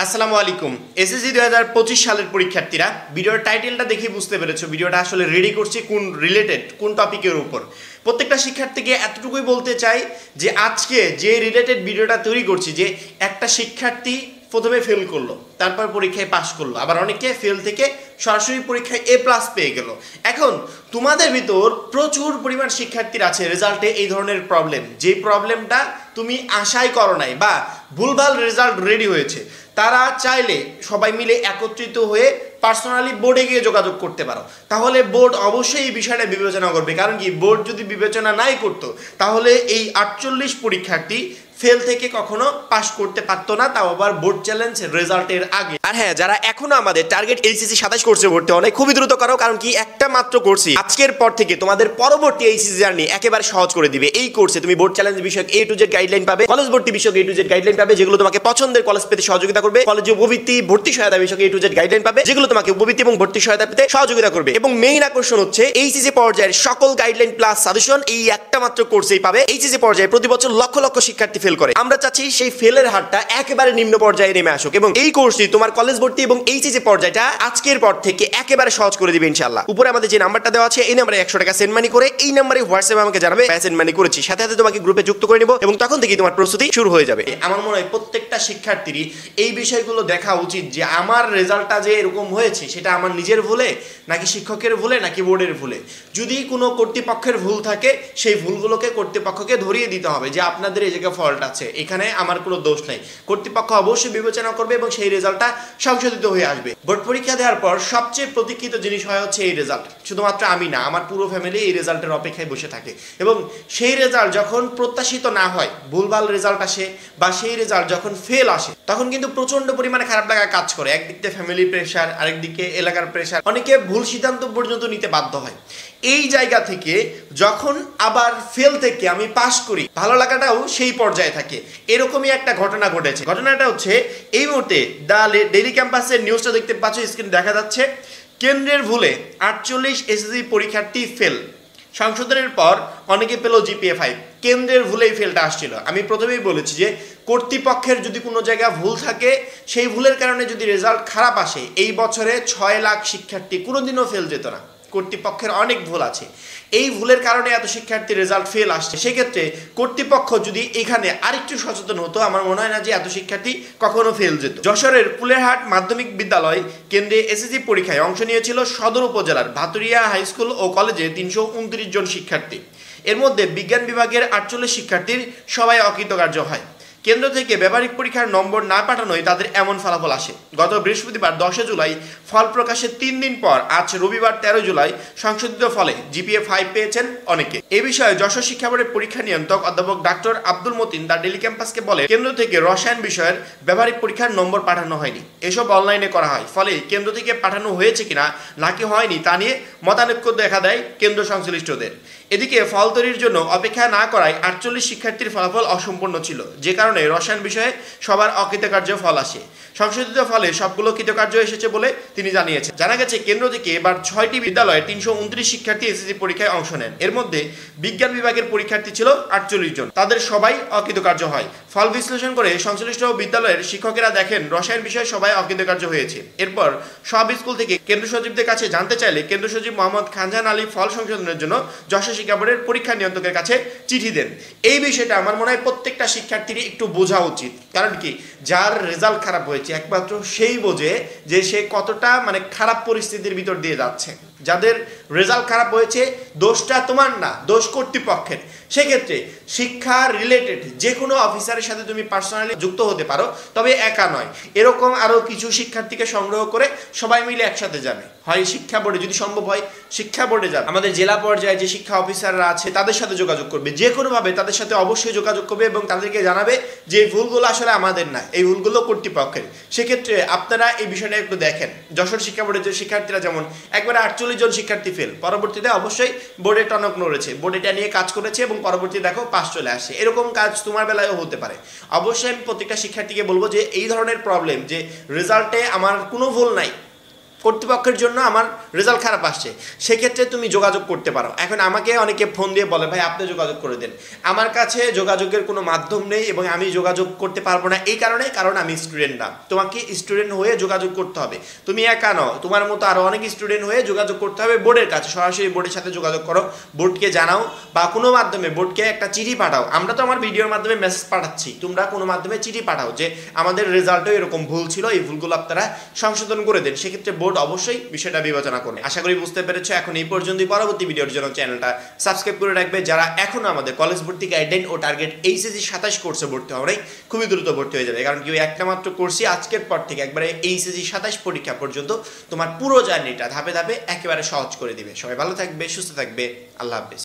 আসসালামু আলাইকুম। এসএসসি 2025 সালের পরীক্ষার্থীরা ভিডিওর টাইটেলটা দেখে বুঝতে পেরেছো ভিডিওটা আসলে রেডি করছি কোন টপিকের উপর। প্রত্যেকটা শিক্ষার্থীকে এতটুকুই বলতে চাই যে আজকে যে রিলেটেড ভিডিওটা তৈরি করছি, যে একটা শিক্ষার্থী প্রথমে ফেল করলো, তারপর পরীক্ষায় পাশ করলো, আবার অনেকে ফেল থেকে সরাসরি পরীক্ষায় A+ পেয়ে গেল। এখন তোমাদের ভিতর প্রচুর পরিমাণ শিক্ষার্থীর আছে রেজাল্টে এই ধরনের প্রবলেম, যে প্রবলেমটা তুমি আশাই করো নাই বা ভুলভাল রেজাল্ট রেডি হয়েছে। তারা চাইলে সবাই মিলে একত্রিত হয়ে পার্সোনালি বোর্ডে গিয়ে যোগাযোগ করতে পারো। তাহলে বোর্ড অবশ্যই এই বিষয়টা বিবেচনা করবে, কারণ কি বোর্ড যদি বিবেচনা নাই করতো তাহলে এই 48 পরীক্ষার্থী ফেল থেকে কখনো পাস করতে পারতো না, তাও আবার বোর্ড চ্যালেঞ্জ রেজাল্টের আগে। আর হ্যাঁ, যারা এখনো আমাদের টার্গেট এইচএসসি 27 কোর্সে ভর্তি অনেক খুবই দ্রুত করো, কারণ কি একটা মাত্র কোর্সই আজকের পর থেকে তোমাদের পরবর্তী এইচএসসি জার্নি একেবারে সহজ করে দিবে। এই কোর্সে তুমি বোর্ড চ্যালেঞ্জ বিষয়ক A to Z গাইডলাইন পাবে, কলেজ ভর্তি বিষয়ক A to Z গাইডলাইন পাবে, যেগুলো তোমাকে পছন্দের কলেজ পেতে সহযোগিতা করবে, কলেজে উপবৃত্তি ভর্তি সহায়তা বিষয়ক A to Z গাইডলাইন পাবে, যেগুলো তোমাকে উপবৃত্তি এবং ভর্তি সহায়তা পেতে সহযোগিতা করবে। এবং মেইন আকর্ষণ হচ্ছে এইচএসসি পর্যায়ের সকল গাইডলাইন প্লাস সাজেশন এই একটা মাত্র কোর্সেই পাবে। এইচএসসি পর্যায়ে প্রতি বছর লক্ষ লক্ষ শিক্ষার্থী ফেল করে, আমরা চাচ্ছি সেই ফেলের হারটা একেবারে নিম্ন পর্যায়ে নেমে আসুক, এবং এই কোর্সটি তোমার কলেজ ভর্তি এবং এইচএসসি পর্যায়টা আজকের পর থেকে একেবারে সহজ করে দিবে ইনশাআল্লাহ। উপরে আমাদের যে নাম্বারটা দেওয়া আছে এই নাম্বারে 100 টাকা সেন্ড মানি করে এই নাম্বারে হোয়াটসঅ্যাপে আমাকে জানাবে সেন্ড মানি করেছি, সাথে সাথে তোমাকে গ্রুপে যুক্ত করে নিব এবং তখন থেকেই তোমার প্রস্তুতি শুরু হয়ে যাবে। আমার মনে হয় প্রত্যেকটা শিক্ষার্থীরই এই বিষয়গুলো দেখা উচিত যে আমার রেজাল্টটা যে এরকম হয়েছে সেটা আমার নিজের ভুলে নাকি শিক্ষকের ভুলে নাকি বোর্ডের ভুলে। যদি কোনো কর্তৃপক্ষের ভুল থাকে সেই ভুলগুলোকে কর্তৃপক্ষকে ধরিয়ে দিতে হবে যে আপনাদের এই জায়গায় ফল্ট আছে, এখানে আমার কোনো দোষ নাই। কর্তৃপক্ষ অবশ্যই বিবেচনা করবে এবং সেই রেজাল্টটা সংশোধিত হয়ে আসবে। বোর্ড পরীক্ষা দেওয়ার পর সবচেয়ে প্রতীক্ষিত জিনিস হয় হচ্ছে এই রেজাল্ট। শুধুমাত্র আমি না, আমার পুরো ফ্যামিলি এই রেজাল্টের অপেক্ষায় বসে থাকে, এবং সেই রেজাল্ট যখন প্রত্যাশিত না হয়, ভুলভাল রেজাল্ট আসে বা সেই রেজাল্ট যখন ফেল আসে, তখন কিন্তু প্রচন্ড পরিমাণে খারাপ লাগা কাজ করে। একদিক থেকে ফ্যামিলি প্রেশার, আরেকদিকে এলাকার প্রেশার, অনেকে ভুল সিদ্ধান্ত পর্যন্ত নিতে বাধ্য হয়। এই জায়গা থেকে যখন আবার ফেল থেকে আমি পাস করি, ভালো লাগাটাও সেই পর্যায়ে থাকে। এরকমই একটা ঘটনা ঘটেছে। ঘটনাটা হচ্ছে এই মুহূর্তে দ্য ডেইলি ক্যাম্পাসের নিউজটা দেখতে পাচ্ছ, স্ক্রিনে দেখা যাচ্ছে। কেন্দ্রের ভুলে 48 এসএসসি পরীক্ষার্থী ফেল, সংশোধনের পর অনেকে পেল GPA 5। কেন্দ্রের ভুলেই ফেলটা আসছিল। আমি প্রথমেই বলেছি যে কর্তৃপক্ষের যদি কোনো জায়গায় ভুল থাকে, সেই ভুলের কারণে যদি রেজাল্ট খারাপ আসে, এই বছরে 6 লাখ শিক্ষার্থী কোনোদিনও ফেল যেত না। কর্তৃপক্ষের অনেক ভুল আছে, এই ভুলের কারণে এত শিক্ষার্থী রেজাল্ট ফেল আসছে। সেক্ষেত্রে কর্তৃপক্ষ যদি এখানে আরেকটু সচেতন হতো, আমার মনে হয় না যে এত শিক্ষার্থী কখনো ফেল যেত। যশোরের ফুলেরহাট মাধ্যমিক বিদ্যালয় কেন্দ্রে এসএসসি পরীক্ষায় অংশ নিয়েছিল সদর উপজেলার ভাতুরিয়া হাই স্কুল ও কলেজে 329 জন শিক্ষার্থী। এর মধ্যে বিজ্ঞান বিভাগের 48 শিক্ষার্থীর সবাই অকৃতকার্য হয়। কেন্দ্র থেকে ব্যবহারিক পরীক্ষার নম্বর না পাঠানোয় তাদের এমন ফলাফল আসে। গত বৃহস্পতিবার 10 জুলাই ফল প্রকাশের 3 দিন পর আজ রবিবার 13 জুলাই সংশোধিত ফলে GPA 5 পেয়েছেন অনেকে। এই বিষয়ে যশোর শিক্ষা বোর্ডের পরীক্ষা নিয়ন্ত্রক অধ্যাপক doctor Abdul Matin the daily ক্যাম্পাসকে বলে, কেন্দ্র থেকে রসায়ন বিষয়ের ব্যবহারিক পরীক্ষার নম্বর পাঠানো হয়নি, এসব অনলাইনে করা হয়। ফলে কেন্দ্র থেকে পাঠানো হয়েছে কিনা নাকি হয়নি তা নিয়ে মতানৈক্য দেখা দেয় কেন্দ্র সংশ্লিষ্টদের। এদিকে ফল তৈরির জন্য অপেক্ষা না করায় 48 শিক্ষার্থীর ফলাফল অসম্পূর্ণ ছিল, যে কারণে রসায়ন বিষয়ে সবার অকৃতকার্য ফল আসে। সংশোধিত ফলে সবগুলো কৃতকার্য এসেছে বলে তিনি জানিয়েছেন। জানা গেছে কেন্দ্র থেকে এবার 6টি বিদ্যালয়ে 329 শিক্ষার্থী এসএসসি পরীক্ষায় অংশ নেন। এর মধ্যে বিজ্ঞান বিভাগের পরীক্ষার্থী ছিল 48 জন, তাদের সবাই অকৃতকার্য হয়। ফল বিশ্লেষণ করে সংশ্লিষ্ট বিদ্যালয়ের শিক্ষকেরা দেখেন রসায়ন বিষয়ে সবাই অকৃতকার্য হয়েছে। এরপর সব স্কুল থেকে কেন্দ্র সচিবদের কাছে জানতে চাইলে কেন্দ্র সচিব মোহাম্মদ খানজাহান আলী ফল সংশোধনের জন্য যশোর শিক্ষা বোর্ডের পরীক্ষা নিয়ন্ত্রকের কাছে চিঠি দেন। এই বিষয়টা আমার মনে হয় প্রত্যেকটা শিক্ষার্থীরই একটু বোঝা উচিত, কারণ কি যার রেজাল্ট খারাপ হয়েছে একমাত্র সেই বোঝে যে সে কতটা খারাপ পরিস্থিতির ভিতর দিয়ে যাচ্ছে। যাদের রেজাল্ট খারাপ হয়েছে দোষটা তোমার না, দোষ কর্তৃপক্ষের। সেক্ষেত্রে শিক্ষা রিলেটেড যে কোনো অফিসারের সাথে তুমি পার্সোনালি যুক্ত হতে পারো, তবে একা নয়। এরকম আরও কিছু শিক্ষার্থীকে সংগ্রহ করে সবাই মিলে একসাথে যাবে, হয় শিক্ষা বোর্ডে, যদি সম্ভব হয় শিক্ষা বোর্ডে যাবে। আমাদের জেলা পর্যায়ে যে শিক্ষা অফিসাররা আছে তাদের সাথে যোগাযোগ করবে, যে কোনোভাবে তাদের সাথে অবশ্যই যোগাযোগ করবে এবং তাদেরকে জানাবে যে এই ভুলগুলো আসলে আমাদের না, এই ভুলগুলো কর্তৃপক্ষের। সেক্ষেত্রে আপনারা এই বিষয়টা একটু দেখেন। যশোর শিক্ষা বোর্ডের যে শিক্ষার্থীরা যেমন একবারে 48 জন শিক্ষার্থী ফেল, পরবর্তীতে অবশ্যই বোর্ডে টনক নড়েছে, বোর্ড এটা নিয়ে কাজ করেছে এবং পরবর্তীতে দেখো পাস চলে আসে। এরকম কাজ তোমার বেলায়ও হতে পারে। অবশ্যই আমি প্রত্যেকটা শিক্ষার্থীকে বলবো যে এই ধরনের প্রবলেম, যে রেজাল্টে আমার কোনো ভুল নাই, কর্তৃপক্ষের জন্য আমার রেজাল্ট খারাপ আসছে, সেক্ষেত্রে তুমি যোগাযোগ করতে পারো। এখন আমাকে অনেকে ফোন দিয়ে বলে ভাই আপনি যোগাযোগ করে দেন, আমার কাছে যোগাযোগের কোনো মাধ্যম নেই এবং আমি যোগাযোগ করতে পারবো না এই কারণে, কারণ আমি স্টুডেন্ট না। তোমাকে স্টুডেন্ট হয়ে যোগাযোগ করতে হবে, তুমি একা নও, তোমার মতো আরও অনেক স্টুডেন্ট হয়ে যোগাযোগ করতে হবে বোর্ডের কাছে। সরাসরি বোর্ডের সাথে যোগাযোগ করো, বোর্ডকে জানাও বা কোনো মাধ্যমে বোর্ডকে একটা চিঠি পাঠাও। আমরা তো আমার ভিডিওর মাধ্যমে মেসেজ পাঠাচ্ছি, তোমরা কোনো মাধ্যমে চিঠি পাঠাও যে আমাদের রেজাল্টও এরকম ভুল ছিল, এই ভুলগুলো আপনারা সংশোধন করে দেন। সেক্ষেত্রে বোর্ড অবশ্যই বিষয়টা বিবেচনা করবে। আশা করি বুঝতে পেরেছো। এখন এই পর্যন্তই, পরবর্তী ভিডিওর জন্য চ্যানেলটা সাবস্ক্রাইব করে রাখবে। যারা এখনো আমাদের কলেজ ভর্তি গাইডলাইন ও টার্গেট এইচএসসি 27 কোর্সে ভর্তি হবে, খুবই দ্রুত ভর্তি হয়ে যাবে, কারণ কি একটা মাত্র কোর্সই আজকের পর থেকে একবারে এইচএসসি 27 পরীক্ষা পর্যন্ত তোমার পুরো জার্নিটা ধাপে ধাপে একেবারে সহজ করে দিবে। সবাই ভালো থাকবে, সুস্থ থাকবে, আল্লাহ হাফেজ।